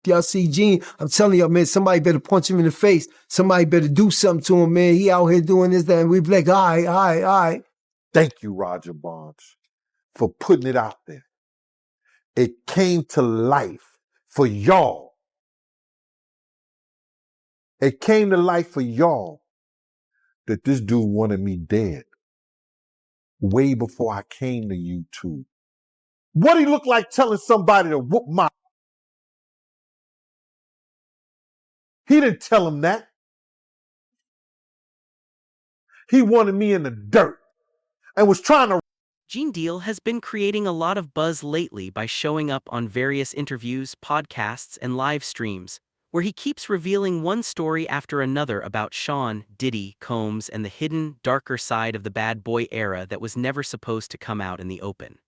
Y'all see Gene, I'm telling y'all, man, somebody better punch him in the face. Somebody better do something to him, man. He out here doing this, that, and we be like, all right. Thank you, Roger Bonds, for putting it out there. It came to life for y'all. It came to life for y'all that this dude wanted me dead way before I came to YouTube. What he look like telling somebody to whoop my... He didn't tell him that. He wanted me in the dirt and was trying to... Gene Deal has been creating a lot of buzz lately by showing up on various interviews, podcasts, and live streams, where he keeps revealing one story after another about Sean, Diddy, Combs, and the hidden, darker side of the bad boy era that was never supposed to come out in the open.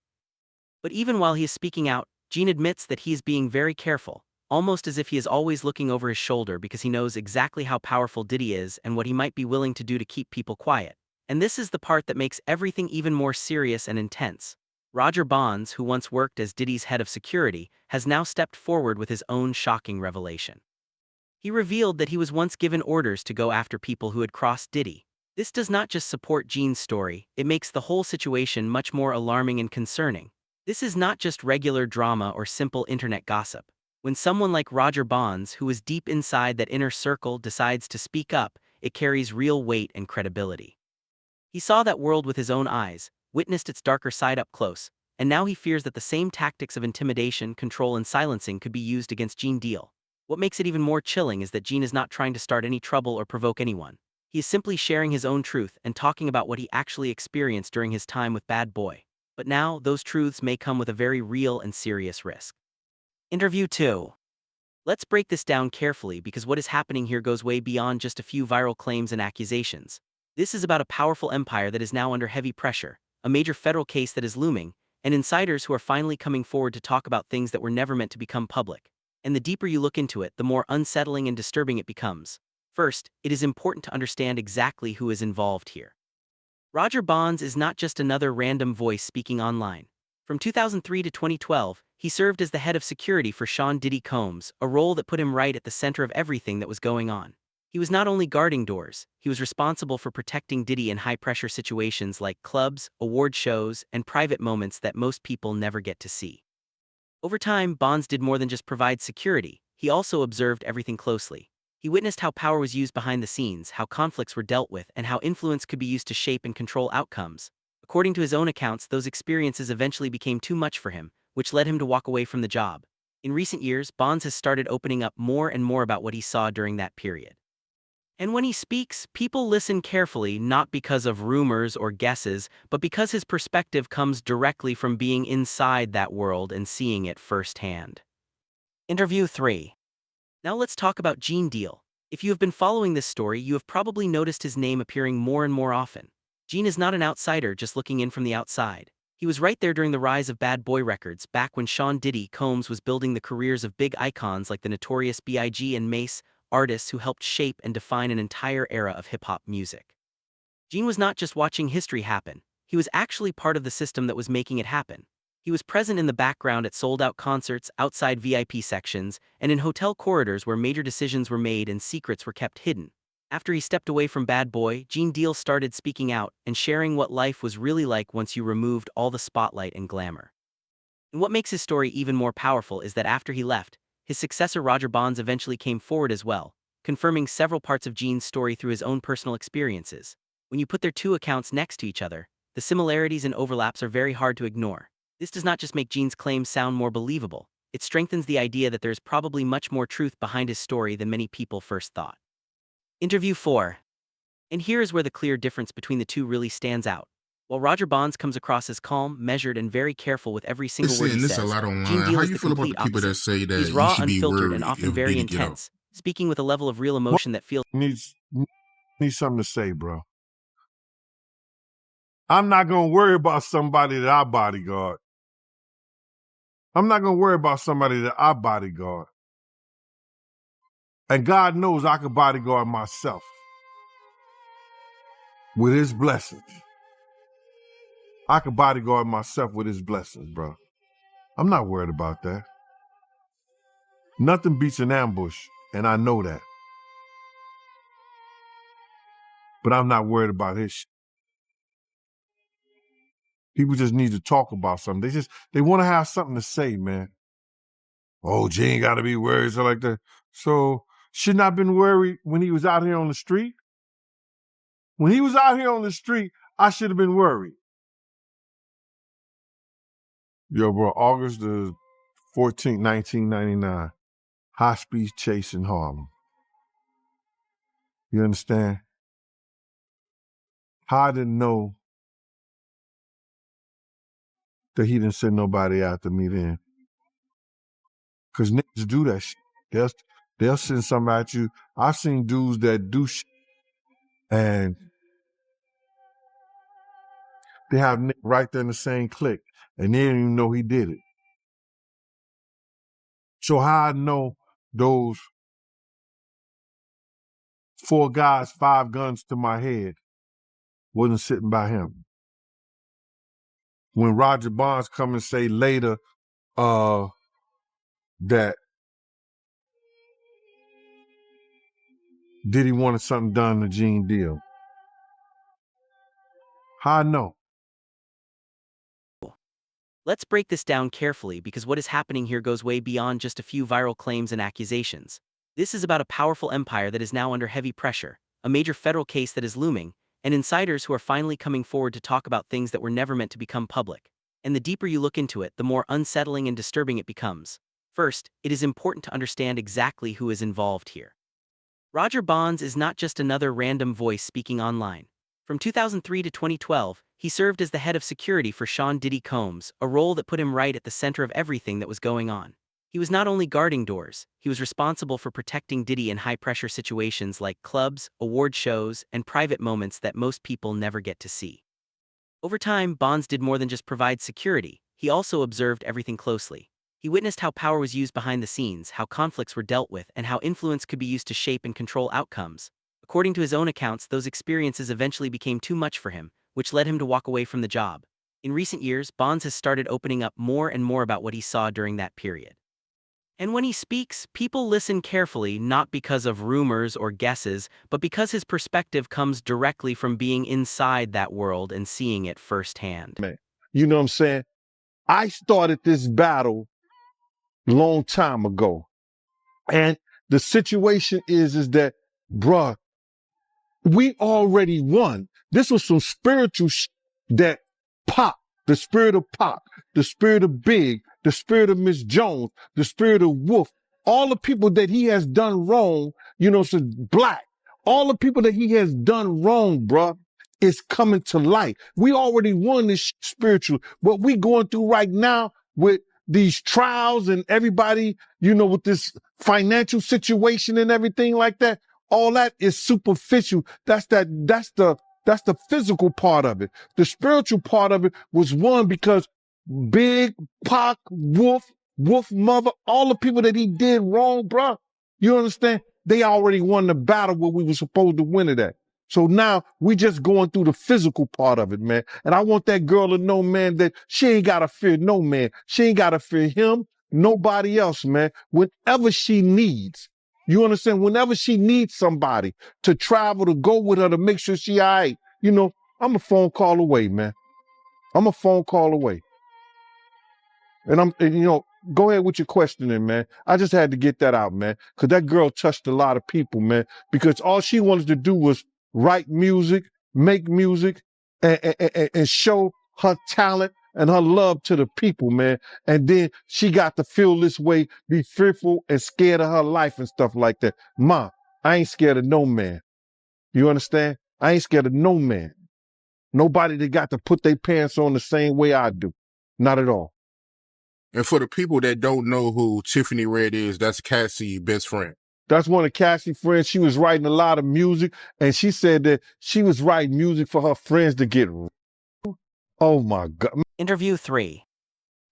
But even while he is speaking out, Gene admits that he is being very careful, almost as if he is always looking over his shoulder because he knows exactly how powerful Diddy is and what he might be willing to do to keep people quiet. And this is the part that makes everything even more serious and intense. Roger Bonds, who once worked as Diddy's head of security, has now stepped forward with his own shocking revelation. He revealed that he was once given orders to go after people who had crossed Diddy. This does not just support Gene's story, it makes the whole situation much more alarming and concerning. This is not just regular drama or simple internet gossip. When someone like Roger Bonds, who is deep inside that inner circle, decides to speak up, it carries real weight and credibility. He saw that world with his own eyes, witnessed its darker side up close, and now he fears that the same tactics of intimidation, control, and silencing could be used against Gene Deal. What makes it even more chilling is that Gene is not trying to start any trouble or provoke anyone. He is simply sharing his own truth and talking about what he actually experienced during his time with Bad Boy. But now, those truths may come with a very real and serious risk. Interview 2. Let's break this down carefully because what is happening here goes way beyond just a few viral claims and accusations. This is about a powerful empire that is now under heavy pressure, a major federal case that is looming, and insiders who are finally coming forward to talk about things that were never meant to become public. And the deeper you look into it, the more unsettling and disturbing it becomes. First, it is important to understand exactly who is involved here. Roger Bonds is not just another random voice speaking online. From 2003 to 2012, he served as the head of security for Sean Diddy Combs, a role that put him right at the center of everything that was going on. He was not only guarding doors, he was responsible for protecting Diddy in high-pressure situations like clubs, award shows, and private moments that most people never get to see. Over time, Bonds did more than just provide security, he also observed everything closely. He witnessed how power was used behind the scenes, how conflicts were dealt with, and how influence could be used to shape and control outcomes. According to his own accounts, those experiences eventually became too much for him, which led him to walk away from the job. In recent years, Bonds has started opening up more and more about what he saw during that period. And when he speaks, people listen carefully, not because of rumors or guesses, but because his perspective comes directly from being inside that world and seeing it firsthand. Interview 3. Now let's talk about Gene Deal. If you have been following this story, you have probably noticed his name appearing more and more often. Gene is not an outsider just looking in from the outside. He was right there during the rise of Bad Boy Records, back when Sean Diddy Combs was building the careers of big icons like the Notorious B.I.G. and Mace, artists who helped shape and define an entire era of hip-hop music. Gene was not just watching history happen, he was actually part of the system that was making it happen. He was present in the background at sold-out concerts, outside VIP sections, and in hotel corridors where major decisions were made and secrets were kept hidden. After he stepped away from Bad Boy, Gene Deal started speaking out and sharing what life was really like once you removed all the spotlight and glamour. And what makes his story even more powerful is that after he left, his successor Roger Bonds eventually came forward as well, confirming several parts of Gene's story through his own personal experiences. When you put their two accounts next to each other, the similarities and overlaps are very hard to ignore. This does not just make Gene's claims sound more believable, it strengthens the idea that there's probably much more truth behind his story than many people first thought. Interview 4. And here is where the clear difference between the two really stands out. While Roger Bonds comes across as calm, measured, and very careful with every single word he says, Gene Deal is the complete opposite. He's raw, unfiltered, and often very intense, speaking with a level of real emotion that feels... Needs something to say, bro. I'm not going to worry about somebody that I bodyguard. I'm not going to worry about somebody that I bodyguard. And God knows I can bodyguard myself with his blessings. I can bodyguard myself with his blessings, bro. I'm not worried about that. Nothing beats an ambush, and I know that. But I'm not worried about his shit. People just need to talk about something. They want to have something to say, man. Oh, G ain't got to be worried, so like that. So, shouldn't I have been worried when he was out here on the street? When he was out here on the street, I should have been worried. Yo, bro, August the 14th, 1999. High-speed chase in Harlem. You understand? How I didn't know that he didn't send nobody after me then. Because niggas do that shit. They'll send somebody at you. I've seen dudes that do shit and they have Nick right there in the same clique and they didn't even know he did it. So how I know those 4 guys, 5 guns to my head wasn't sitting by him. When Roger Bonds come and say later that Diddy wanted something done to Gene Deal. How I know? Let's break this down carefully because what is happening here goes way beyond just a few viral claims and accusations. This is about a powerful empire that is now under heavy pressure, a major federal case that is looming, and insiders who are finally coming forward to talk about things that were never meant to become public. And the deeper you look into it, the more unsettling and disturbing it becomes. First, it is important to understand exactly who is involved here. Roger Bonds is not just another random voice speaking online. From 2003 to 2012, he served as the head of security for Sean Diddy Combs, a role that put him right at the center of everything that was going on. He was not only guarding doors, he was responsible for protecting Diddy in high-pressure situations like clubs, award shows, and private moments that most people never get to see. Over time, Bonds did more than just provide security, he also observed everything closely. He witnessed how power was used behind the scenes, how conflicts were dealt with, and how influence could be used to shape and control outcomes. According to his own accounts, those experiences eventually became too much for him, which led him to walk away from the job. In recent years, Bonds has started opening up more and more about what he saw during that period. And when he speaks, people listen carefully, not because of rumors or guesses, but because his perspective comes directly from being inside that world and seeing it firsthand. Man, you know what I'm saying? I started this battle long time ago. And the situation is that, bruh, we already won. This was some spiritual that Pop, the spirit of Pop, the spirit of Big, the spirit of Miss Jones, the spirit of Wolf, all the people that he has done wrong, you know, so Black, all the people that he has done wrong, bruh, is coming to light. We already won this spiritual. What we going through right now with these trials and everybody, you know, with this financial situation and everything like that, all that is superficial. That's the physical part of it. The spiritual part of it was won because Big, Pac, Wolf Mother, all the people that he did wrong, bruh. You understand? They already won the battle where we were supposed to win it at. So now we just going through the physical part of it, man. And I want that girl to know, man, that she ain't got to fear no man. She ain't got to fear him, nobody else, man. Whenever she needs, you understand? Whenever she needs somebody to travel, to go with her, to make sure she all right, you know, I'm a phone call away, man. I'm a phone call away. And you know, go ahead with your questioning, man. I just had to get that out, man. Because that girl touched a lot of people, man. Because all she wanted to do was write music, make music, and show her talent and her love to the people, man. And then she got to feel this way, be fearful and scared of her life and stuff like that. Ma, I ain't scared of no man. You understand? I ain't scared of no man. Nobody that got to put their pants on the same way I do. Not at all. And for the people that don't know who Tiffany Red is, that's Cassie's best friend. That's one of Cassie's friends. She was writing a lot of music, and she said that she was writing music for her friends to get. Oh my God. Interview 3.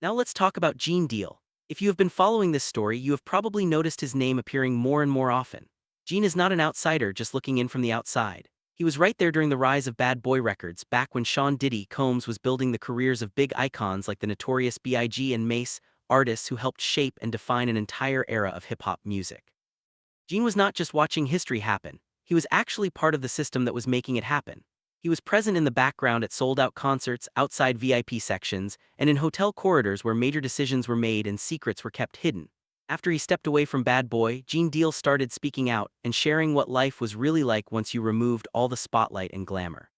Now let's talk about Gene Deal. If you have been following this story, you have probably noticed his name appearing more and more often. Gene is not an outsider just looking in from the outside. He was right there during the rise of Bad Boy Records, back when Sean Diddy Combs was building the careers of big icons like the Notorious B.I.G. and Mace, artists who helped shape and define an entire era of hip-hop music. Gene was not just watching history happen, he was actually part of the system that was making it happen. He was present in the background at sold-out concerts, outside VIP sections, and in hotel corridors where major decisions were made and secrets were kept hidden. After he stepped away from Bad Boy, Gene Deal started speaking out and sharing what life was really like once you removed all the spotlight and glamour.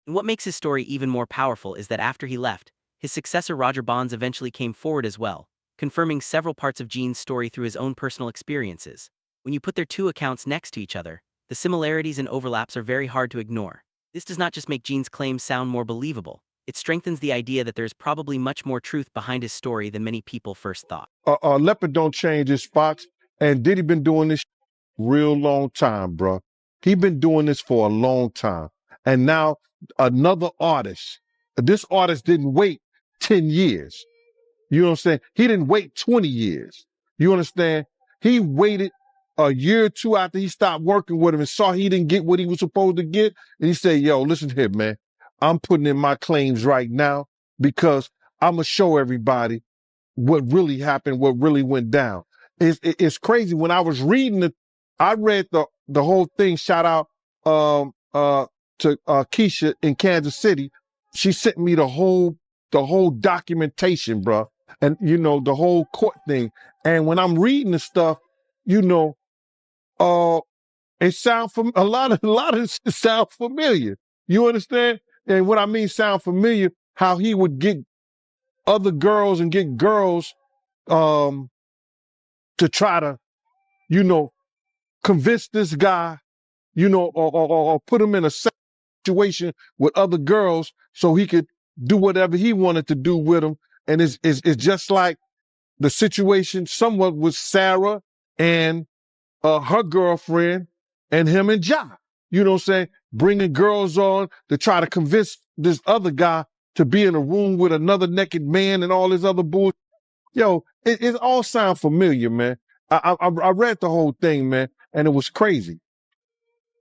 And what makes his story even more powerful is that after he left, his successor Roger Bonds eventually came forward as well, confirming several parts of Gene's story through his own personal experiences. When you put their two accounts next to each other, the similarities and overlaps are very hard to ignore. This does not just make Gene's claims sound more believable, it strengthens the idea that there's probably much more truth behind his story than many people first thought. Leopard don't change his spots, and Diddy been doing this real long time, bro. He been doing this for a long time. And now another artist, this artist didn't wait 10 years. You know what I'm saying? He didn't wait 20 years. You understand? He waited a year or two after he stopped working with him and saw he didn't get what he was supposed to get. And he said, yo, listen here, man. I'm putting in my claims right now because I'm going to show everybody what really happened, what really went down. It's crazy. When I was reading it, I read the whole thing. Shout out to Keisha in Kansas City. She sent me the whole documentation, bro, and you know the whole court thing. And when I'm reading the stuff, you know, it sound a lot of it sound familiar. You understand? And what I mean sound familiar, how he would get other girls and get girls to try to, you know, convince this guy, you know, or put him in a situation with other girls so he could do whatever he wanted to do with them. And it's just like the situation somewhat with Sarah and her girlfriend and him and Ja. You know what I'm saying? Bringing girls on to try to convince this other guy to be in a room with another naked man and all this other bullshit. Yo, it all sound familiar, man. I read the whole thing, man, and it was crazy.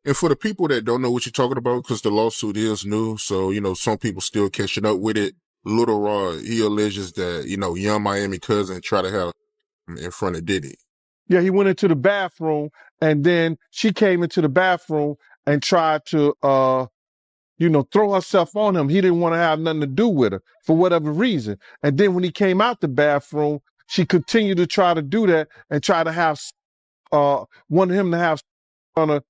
And for the people that don't know what you're talking about, because the lawsuit is new, so, you know, some people still catching up with it. Little Rod, he alleges that, you know, Young Miami cousin tried to have him in front of Diddy. Yeah, he went into the bathroom, and then she came into the bathroom and tried to, you know, throw herself on him. He didn't want to have nothing to do with her for whatever reason. And then when he came out the bathroom, she continued to try to do that and try to have, wanted him to have on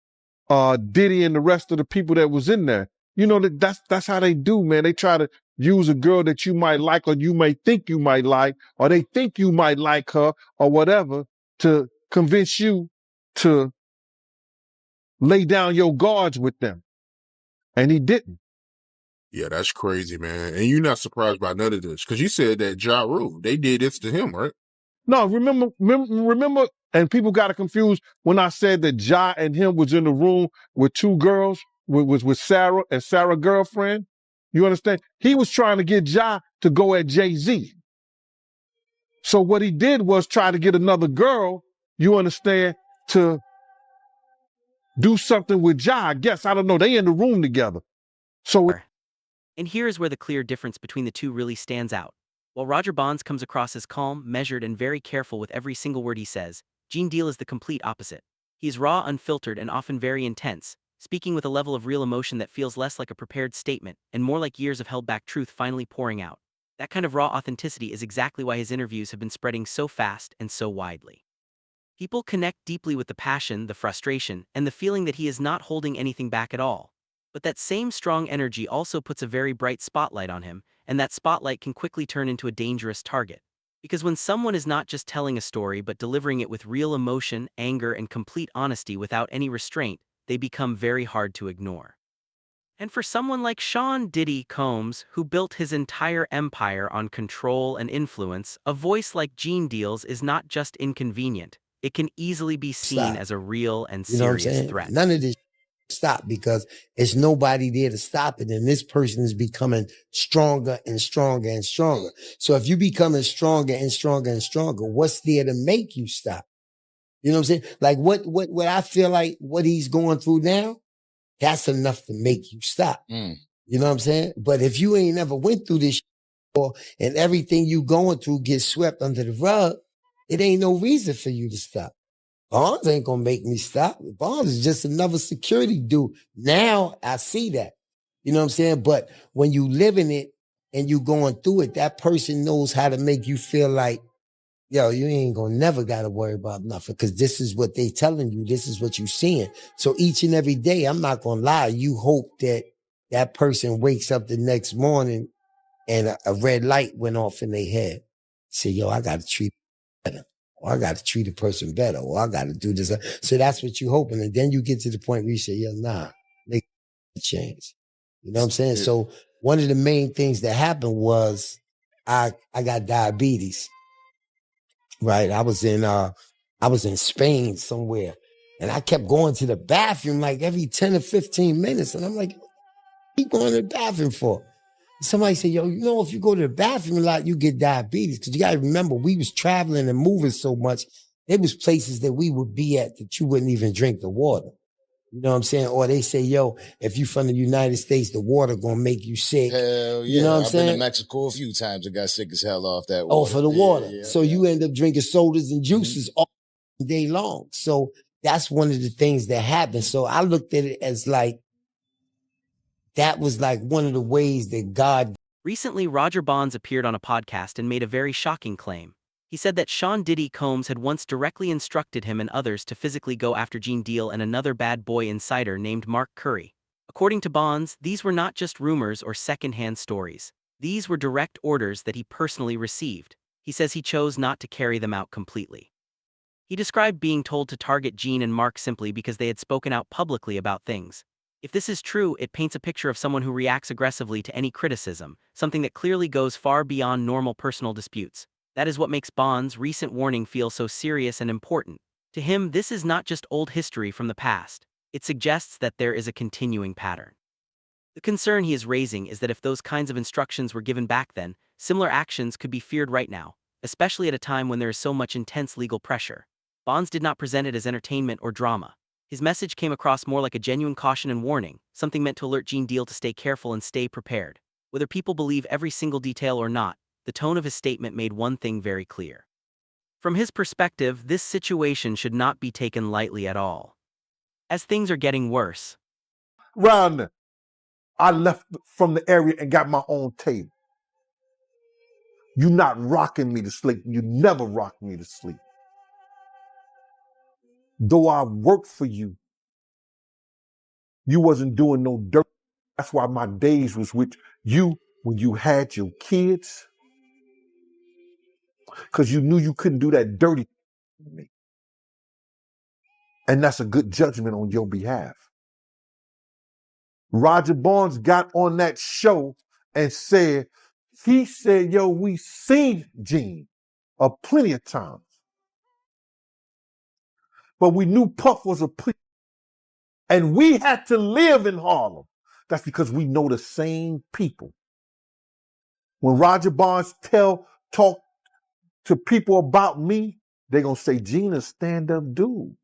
Diddy and the rest of the people that was in there. You know, that's how they do, man. They try to use a girl that you might like or you may think you might like, or they think you might like her or whatever to convince you to lay down your guards with them. And he didn't. Yeah, that's crazy, man. And you're not surprised by none of this, because you said that Ja Rule, they did this to him, right? No, remember, and people got it confused when I said that Ja and him was in the room with two girls, with Sarah and Sarah's girlfriend. You understand? He was trying to get Ja to go at Jay-Z. So what he did was try to get another girl, you understand, to do something with Ja. I guess, I don't know, they in the room together. So, and here is where the clear difference between the two really stands out. While Roger Bonds comes across as calm, measured, and very careful with every single word he says, Gene Deal is the complete opposite. He is raw, unfiltered, and often very intense, speaking with a level of real emotion that feels less like a prepared statement and more like years of held-back truth finally pouring out. That kind of raw authenticity is exactly why his interviews have been spreading so fast and so widely. People connect deeply with the passion, the frustration, and the feeling that he is not holding anything back at all. But that same strong energy also puts a very bright spotlight on him, and that spotlight can quickly turn into a dangerous target. Because when someone is not just telling a story but delivering it with real emotion, anger, and complete honesty without any restraint, they become very hard to ignore. And for someone like Sean Diddy Combs, who built his entire empire on control and influence, a voice like Gene Deal's is not just inconvenient, it can easily be seen as a real and serious threat. None of this stop because it's nobody there to stop it, and this person is becoming stronger and stronger and stronger. So if you becoming stronger and stronger and stronger, what's there to make you stop? You know what I'm saying? Like what I feel like what he's going through now, that's enough to make you stop. You know what I'm saying? But if you ain't never went through this, and everything you going through gets swept under the rug, it ain't no reason for you to stop. Bonds ain't gonna make me stop. Bonds is just another security dude. Now I see that. You know what I'm saying? But when you live in it and you going through it, that person knows how to make you feel like, yo, you ain't gonna never gotta worry about nothing because this is what they telling you. This is what you seeing. So each and every day, I'm not gonna lie, you hope that that person wakes up the next morning and a red light went off in their head. Say, yo, I gotta treat better. Or I gotta treat a person better. Or I gotta do this. So that's what you hoping. And then you get to the point where you say, yo, nah, make a change. You know what I'm saying? Yeah. So one of the main things that happened was I got diabetes. Right. I was in Spain somewhere and I kept going to the bathroom like every 10 or 15 minutes. And I'm like, what are you going to the bathroom for? Somebody said, yo, you know, if you go to the bathroom a lot, you get diabetes. Cause you got to remember, we was traveling and moving so much. There was places that we would be at that you wouldn't even drink the water. You know what I'm saying? Or they say, yo, if you from the United States, the water gonna make you sick. Hell yeah. You know what I'm I've saying? been to Mexico a few times and got sick as hell off that Oh, water. for the water. Yeah, So you end up drinking sodas and juices all day long. So that's one of the things that happened. So I looked at it as like, that was like one of the ways that God. Recently, Roger Bonds appeared on a podcast and made a very shocking claim. He said that Sean Diddy Combs had once directly instructed him and others to physically go after Gene Deal and another bad boy insider named Mark Curry. According to Bonds, these were not just rumors or secondhand stories. These were direct orders that he personally received. He says he chose not to carry them out completely. He described being told to target Gene and Mark simply because they had spoken out publicly about things. If this is true, it paints a picture of someone who reacts aggressively to any criticism, something that clearly goes far beyond normal personal disputes. That is what makes Bond's recent warning feel so serious and important. To him, this is not just old history from the past. It suggests that there is a continuing pattern. The concern he is raising is that if those kinds of instructions were given back then, similar actions could be feared right now, especially at a time when there is so much intense legal pressure. Bonds did not present it as entertainment or drama. His message came across more like a genuine caution and warning, something meant to alert Gene Deal to stay careful and stay prepared. Whether people believe every single detail or not, the tone of his statement made one thing very clear. From his perspective, this situation should not be taken lightly at all. As things are getting worse. Round there, I left from the area and got my own table. You not rocking me to sleep. You never rock me to sleep. Though I worked for you, you wasn't doing no dirt. That's why my days was with you when you had your kids. Because you knew you couldn't do that dirty to me. And that's a good judgment on your behalf. Roger Bonds got on that show and said, he said, yo, we seen Gene plenty of times. But we knew Puff was a police. And we had to live in Harlem. That's because we know the same people. When Roger Bonds talk to people about me, they're going to say, Gene a stand-up dude.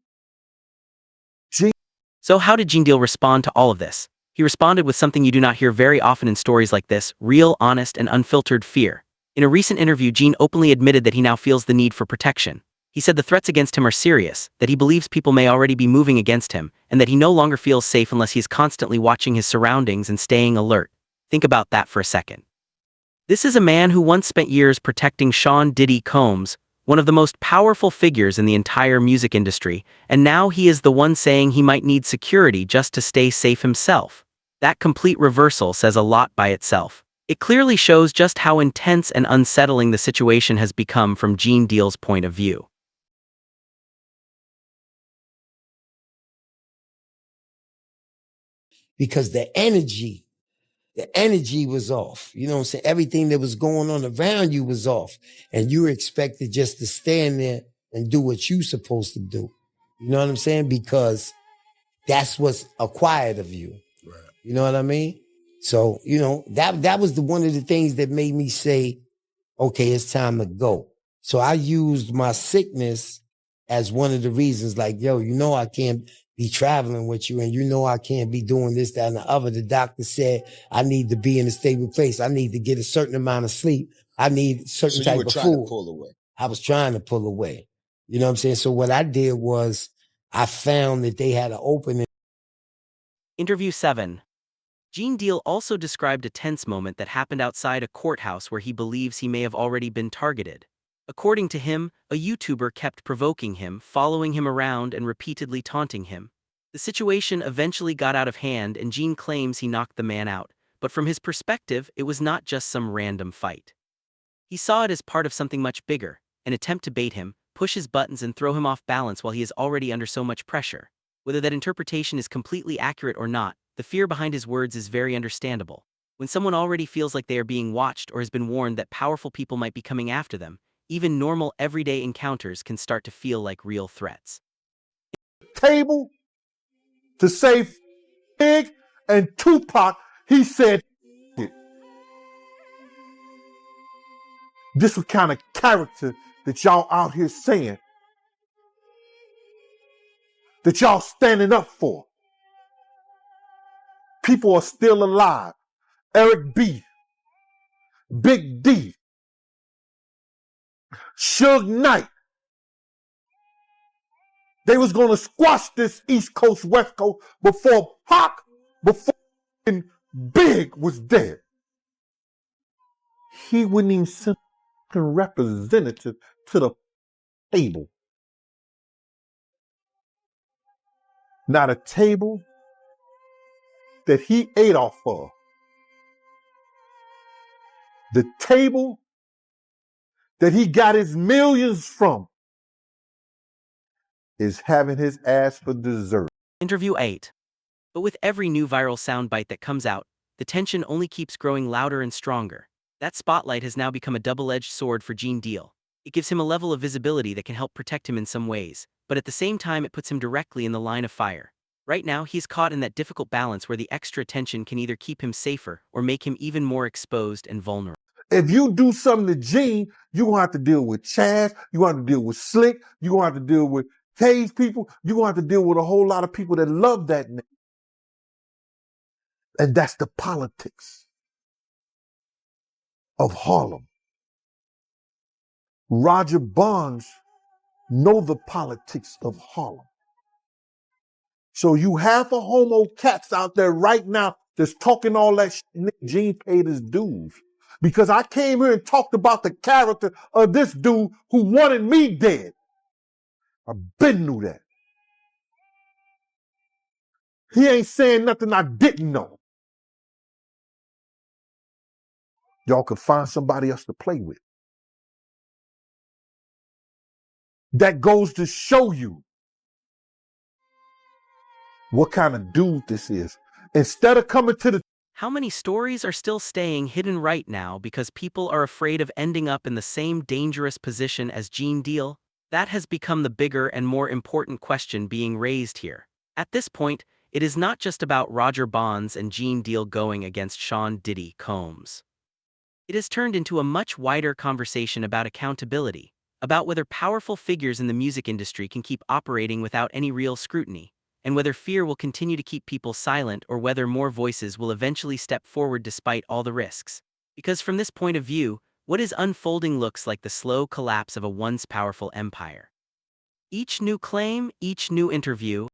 So how did Gene Deal respond to all of this? He responded with something you do not hear very often in stories like this: real, honest, and unfiltered fear. In a recent interview, Gene openly admitted that he now feels the need for protection. He said the threats against him are serious, that he believes people may already be moving against him, and that he no longer feels safe unless he is constantly watching his surroundings and staying alert. Think about that for a second. This is a man who once spent years protecting Sean Diddy Combs, one of the most powerful figures in the entire music industry, and now he is the one saying he might need security just to stay safe himself. That complete reversal says a lot by itself. It clearly shows just how intense and unsettling the situation has become from Gene Deal's point of view. Because the energy was off. You know what I'm saying? Everything that was going on around you was off. And you were expected just to stand there and do what you supposed to do. You know what I'm saying? Because that's what's acquired of you. Right. You know what I mean? So, you know, that was one of the things that made me say, okay, it's time to go. So I used my sickness as one of the reasons, like, yo, you know, I can't be traveling with you, and you know I can't be doing this, that, and the other. The doctor said I need to be in a stable place. I need to get a certain amount of sleep. I need certain So you were type of trying to food. pull away. I was trying to pull away. You know what I'm saying? So what I did was I found that they had an opening. Interview 7. Gene Deal also described a tense moment that happened outside a courthouse where he believes he may have already been targeted. According to him, a YouTuber kept provoking him, following him around and repeatedly taunting him. The situation eventually got out of hand and Gene claims he knocked the man out, but from his perspective, it was not just some random fight. He saw it as part of something much bigger, an attempt to bait him, push his buttons and throw him off balance while he is already under so much pressure. Whether that interpretation is completely accurate or not, the fear behind his words is very understandable. When someone already feels like they are being watched or has been warned that powerful people might be coming after them, even normal everyday encounters can start to feel like real threats. Table to save Big and Tupac, he said it. This is the kind of character that y'all out here saying that y'all standing up for. People are still alive. Eric B, Big D, Suge Knight. They was going to squash this East Coast, West Coast before Pac, before Big was dead. He wouldn't even send a representative to the table. Not a table that he ate off of. The table that he got his millions from is having his ass for dessert. Interview 8. But with every new viral soundbite that comes out, the tension only keeps growing louder and stronger. That spotlight has now become a double-edged sword for Gene Deal. It gives him a level of visibility that can help protect him in some ways, but at the same time it puts him directly in the line of fire. Right now, he's caught in that difficult balance where the extra attention can either keep him safer or make him even more exposed and vulnerable. If you do something to Gene, you're going to have to deal with Chaz, you're going to have to deal with Slick, you're going to have to deal with Cage people, you're going to have to deal with a whole lot of people that love that name. And that's the politics of Harlem. Roger Bonds know the politics of Harlem. So you have a homo cats out there right now that's talking all that shit. Gene paid his dues. Because I came here and talked about the character of this dude who wanted me dead. I been knew that. He ain't saying nothing I didn't know. Y'all could find somebody else to play with. That goes to show you what kind of dude this is. Instead of coming to the How many stories are still staying hidden right now because people are afraid of ending up in the same dangerous position as Gene Deal? That has become the bigger and more important question being raised here. At this point, it is not just about Roger Bonds and Gene Deal going against Sean Diddy Combs. It has turned into a much wider conversation about accountability, about whether powerful figures in the music industry can keep operating without any real scrutiny, and whether fear will continue to keep people silent or whether more voices will eventually step forward despite all the risks. Because from this point of view, what is unfolding looks like the slow collapse of a once powerful empire. Each new claim, each new interview,